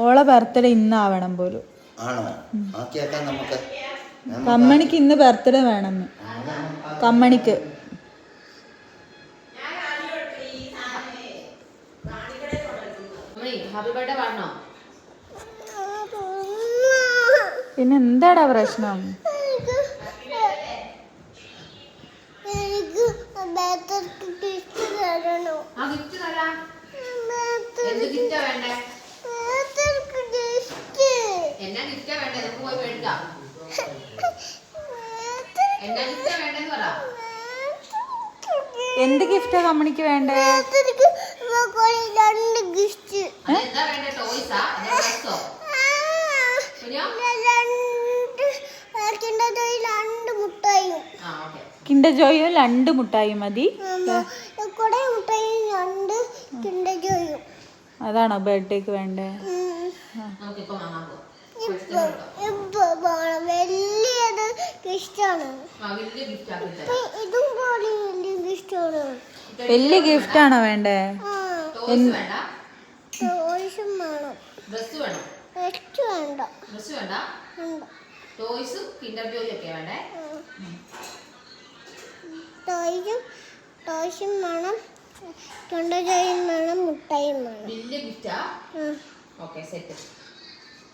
ഓളെ ബർത്ത്ഡേ ഇന്നാവണം പോലും. ആണോ? നമുക്ക് കമ്മണിക്ക് ഇന്ന് ബർത്ത്ഡേ വേണമെന്ന്. കമ്മണിക്ക് പിന്നെ എന്താടാ പ്രശ്നം? എന്ത് ഗിഫ്റ്റാ കമ്മണിക്ക് വേണ്ടേ? കിൻഡർ ജോയും 2 മുട്ടായും മതി. അതാണോ ബർത്ത്ഡേക്ക് വേണ്ടേ? വലിയ ഗിഫ്റ്റ് ആണോ വേണ്ടേ? ടോയ്സും വേണം, കിണ്ടർജോയും വേണം, മുട്ടായും വേണം. വലിയ ഗിഫ്റ്റാ? Okay set.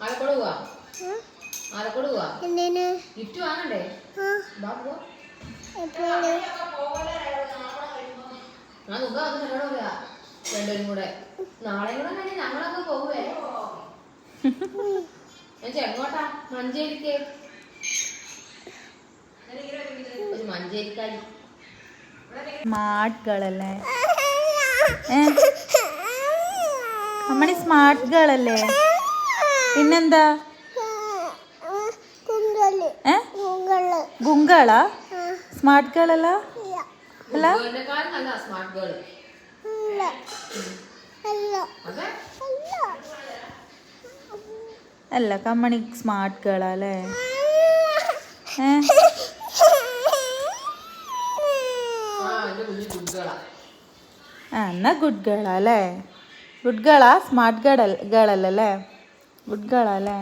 ആലക്കോട് പോവാ? ആലക്കോട് പോവാ? എന്തിനാ? ഗിഫ്റ്റ് വാങ്ങണ്ടേ? ബാബു എപ്പോഴും ഞാൻ മുമ്പ് അത് എന്നോട് പറയാ രണ്ടുപേരും കൂടെ നാളെ കൂടെ തന്നെ ഞങ്ങളൊക്കെ പോവേ. എങ്ങോട്ടാ? മഞ്ചേരിക്ക്. ഒരു മഞ്ചേരിക്കാരി സ്മാർട്ട് ഗേൾ അല്ലേ? കമ്മണി സ്മാർട്ട് ഗേൾ അല്ലേ? പിന്നെന്താ? ഗുങ്കളാ? സ്മാർട്ട് ഗേൾ അല്ല? അല്ല സ്മാർട്ട് ഗേൾ അല്ല, കമ്മണി സ്മാർട്ട് ഗേളാ അല്ലേ? എന്നാ ഗുഡ് ഗേളാ അല്ലേ? ഗുഡ് ഗേളാ? സ്മാർട്ട് ഗേൾ അല്ലല്ലേ? ഗുഡ് ഗേളാ അല്ലേ?